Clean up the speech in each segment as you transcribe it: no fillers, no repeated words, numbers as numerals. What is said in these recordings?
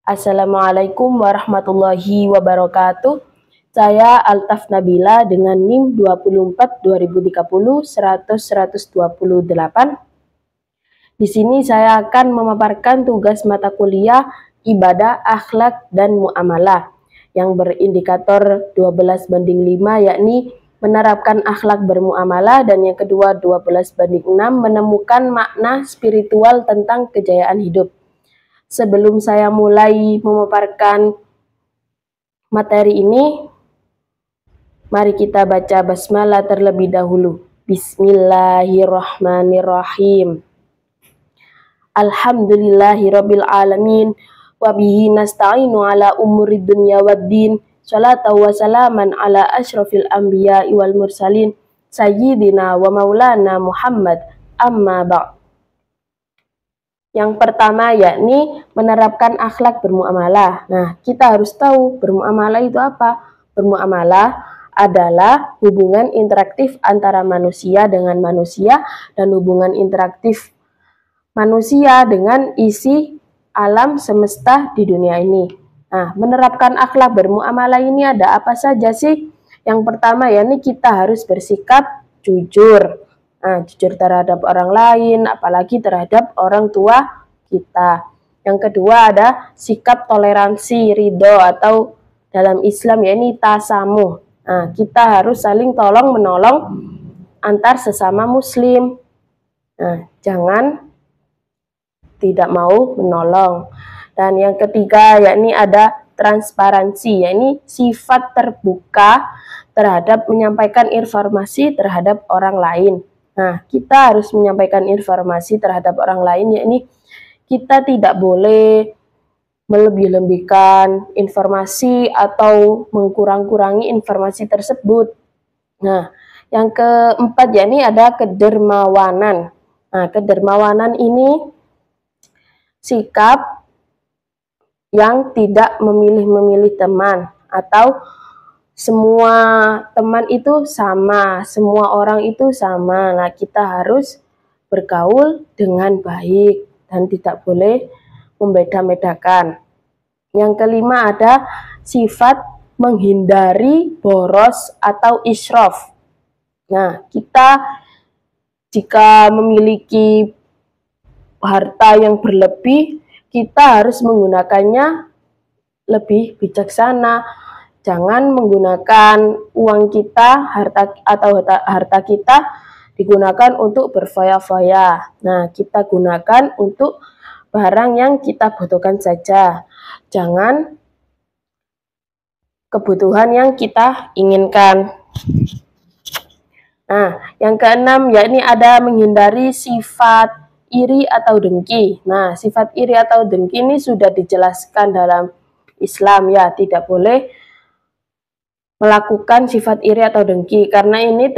Assalamualaikum warahmatullahi wabarakatuh. Saya Altaf Nabila dengan NIM 24 2030 100 128. Di sini saya akan memaparkan tugas mata kuliah ibadah, akhlak, dan muamalah yang berindikator 12/5, yakni menerapkan akhlak bermuamalah, dan yang kedua 12/6 menemukan makna spiritual tentang kejayaan hidup. Sebelum saya mulai memaparkan materi ini, mari kita baca basmalah terlebih dahulu. Bismillahirrahmanirrahim. Alhamdulillahirabbil alamin wa bihi nasta'inu ala umurid dunya waddin. Shalatan wa salaman ala asyrafil anbiya'i wal mursalin sayyidina wa maulana Muhammad, amma ba'd. Yang pertama yakni menerapkan akhlak bermuamalah. Nah, kita harus tahu bermuamalah itu apa? Bermuamalah adalah hubungan interaktif antara manusia dengan manusia dan hubungan interaktif manusia dengan isi alam semesta di dunia ini. Nah, menerapkan akhlak bermuamalah ini ada apa saja sih? Yang pertama yakni kita harus bersikap jujur. Nah, jujur terhadap orang lain, apalagi terhadap orang tua kita. Yang kedua ada sikap toleransi, ridho, atau dalam Islam yakni tasamuh. Nah, kita harus saling tolong menolong antar sesama muslim. Nah, jangan tidak mau menolong. Dan yang ketiga yakni ada transparansi, yakni sifat terbuka terhadap menyampaikan informasi terhadap orang lain. Nah, kita harus menyampaikan informasi terhadap orang lain, yakni kita tidak boleh melebih-lebihkan informasi atau mengkurang-kurangi informasi tersebut. Nah, yang keempat yakni ada kedermawanan. Nah, kedermawanan ini sikap yang tidak memilih-memilih teman, atau semua teman itu sama, semua orang itu sama. Nah, kita harus bergaul dengan baik dan tidak boleh membeda-bedakan. Yang kelima ada sifat menghindari boros atau israf. Nah, kita jika memiliki harta yang berlebih, kita harus menggunakannya lebih bijaksana. Jangan menggunakan uang kita, harta kita digunakan untuk berfoya-foya. Nah, kita gunakan untuk barang yang kita butuhkan saja. Jangan kebutuhan yang kita inginkan. Nah, yang keenam yakni ada menghindari sifat iri atau dengki. Nah, sifat iri atau dengki ini sudah dijelaskan dalam Islam ya, tidak boleh melakukan sifat iri atau dengki karena ini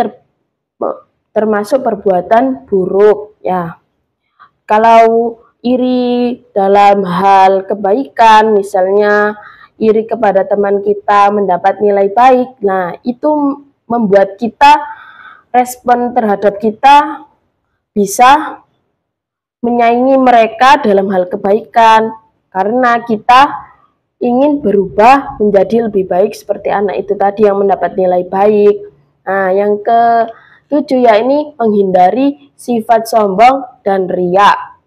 termasuk perbuatan buruk ya. Kalau iri dalam hal kebaikan, misalnya iri kepada teman kita mendapat nilai baik, nah itu membuat kita, respon terhadap kita bisa menyaingi mereka dalam hal kebaikan karena kita ingin berubah menjadi lebih baik seperti anak itu tadi yang mendapat nilai baik. Nah, yang ketujuh ya ini menghindari sifat sombong dan riya.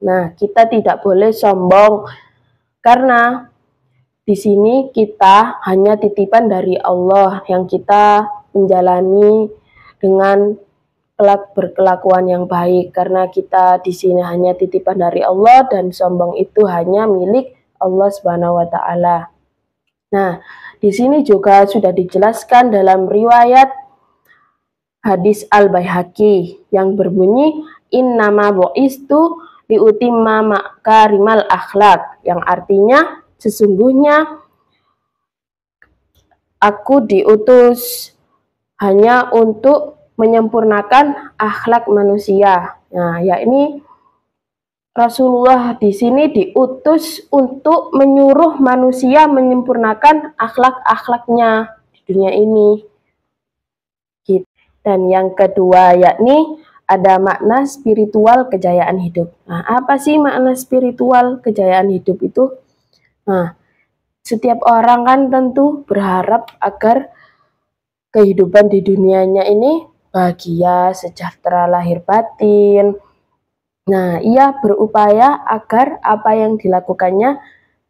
Nah, kita tidak boleh sombong karena di sini kita hanya titipan dari Allah yang kita menjalani dengan berkelakuan yang baik, karena kita di sini hanya titipan dari Allah dan sombong itu hanya milik Allah Subhanahu wa taala. Nah, di sini juga sudah dijelaskan dalam riwayat hadis Al-Baihaqi yang berbunyi innama bu'istu liutimma makarimal akhlak, yang artinya sesungguhnya aku diutus hanya untuk menyempurnakan akhlak manusia. Nah, yakni Rasulullah di sini diutus untuk menyuruh manusia menyempurnakan akhlak-akhlaknya di dunia ini. Dan yang kedua yakni ada makna spiritual kejayaan hidup. Nah, apa sih makna spiritual kejayaan hidup itu? Nah, setiap orang kan tentu berharap agar kehidupan di dunianya ini bahagia, sejahtera lahir batin. Nah, ia berupaya agar apa yang dilakukannya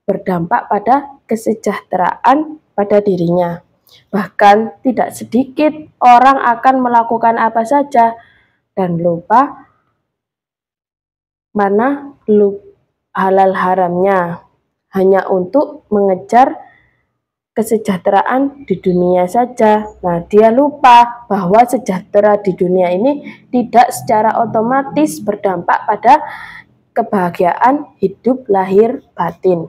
berdampak pada kesejahteraan pada dirinya. Bahkan tidak sedikit orang akan melakukan apa saja dan lupa mana halal haramnya hanya untuk mengejar kesejahteraan di dunia saja. Nah, dia lupa bahwa sejahtera di dunia ini tidak secara otomatis berdampak pada kebahagiaan hidup lahir batin.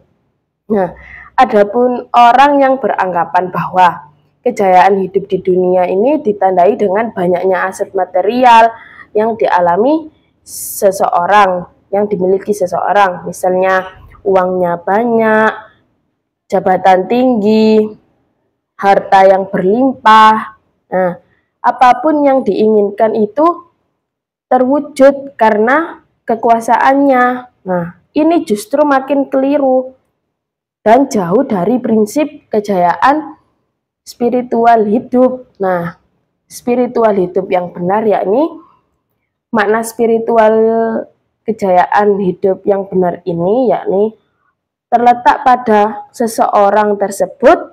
Nah, adapun orang yang beranggapan bahwa kejayaan hidup di dunia ini ditandai dengan banyaknya aset material yang dialami seseorang, yang dimiliki seseorang, misalnya uangnya banyak, jabatan tinggi, harta yang berlimpah. Nah, apapun yang diinginkan itu terwujud karena kekuasaannya. Nah, ini justru makin keliru dan jauh dari prinsip kejayaan spiritual hidup. Nah, spiritual hidup yang benar yakni makna spiritual kejayaan hidup yang benar ini yakni terletak pada seseorang tersebut.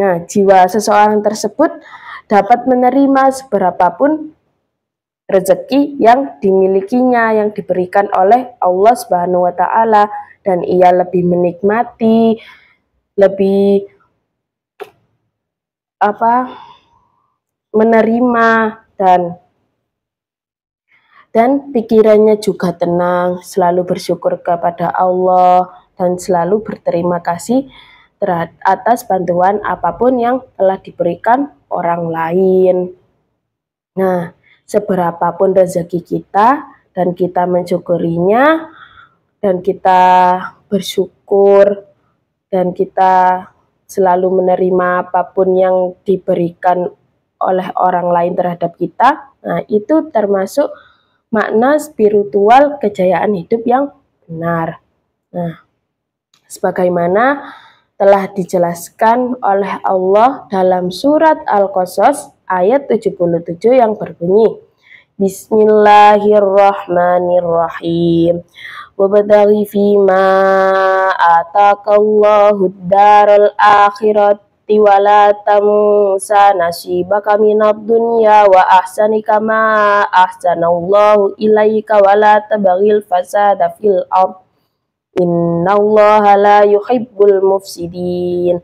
Nah, jiwa seseorang tersebut dapat menerima seberapapun rezeki yang dimilikinya, yang diberikan oleh Allah Subhanahu wa Ta'ala, dan ia lebih menikmati, lebih menerima, dan pikirannya juga tenang, selalu bersyukur kepada Allah dan selalu berterima kasih atas bantuan apapun yang telah diberikan orang lain. Nah, seberapapun rezeki kita dan kita mensyukurinya dan kita bersyukur dan kita selalu menerima apapun yang diberikan oleh orang lain terhadap kita. Nah, itu termasuk makna spiritual kejayaan hidup yang benar. Nah, sebagaimana telah dijelaskan oleh Allah dalam surat Al-Qasas ayat 77 yang berbunyi, Bismillahirrahmanirrahim. Wabtaghi fima ataqallahu ad-daral akhirati wa la tansa nasibaka minad dunya wa ahsani kama ahsanallahu ilaika wa la tabaghil fasada fil ardh innallaha la yuhibbul mufsidin,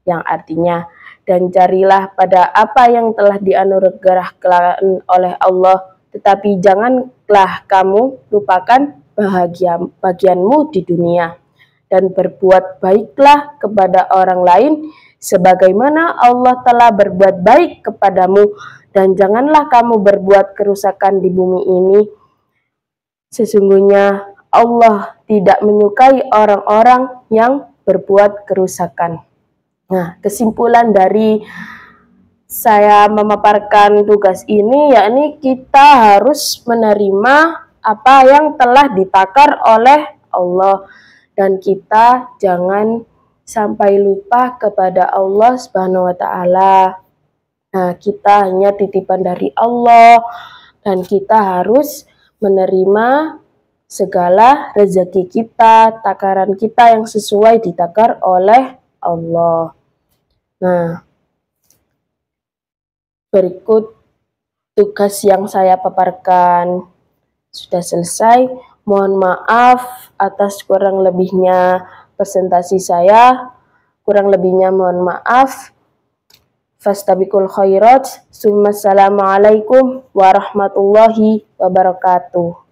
yang artinya, dan carilah pada apa yang telah dianugerahkan oleh Allah, tetapi janganlah kamu lupakan bagianmu di dunia, dan berbuat baiklah kepada orang lain sebagaimana Allah telah berbuat baik kepadamu, dan janganlah kamu berbuat kerusakan di bumi ini. Sesungguhnya Allah tidak menyukai orang-orang yang berbuat kerusakan. Nah, kesimpulan dari saya memaparkan tugas ini yakni kita harus menerima apa yang telah ditakar oleh Allah dan kita jangan sampai lupa kepada Allah Subhanahu wa Ta'ala. Nah, kita hanya titipan dari Allah dan kita harus menerima segala rezeki kita, takaran kita yang sesuai ditakar oleh Allah. Nah, berikut tugas yang saya paparkan sudah selesai. Mohon maaf atas kurang lebihnya presentasi saya. Kurang lebihnya mohon maaf. Fastabiqul khairat. Assalamualaikum warahmatullahi wabarakatuh.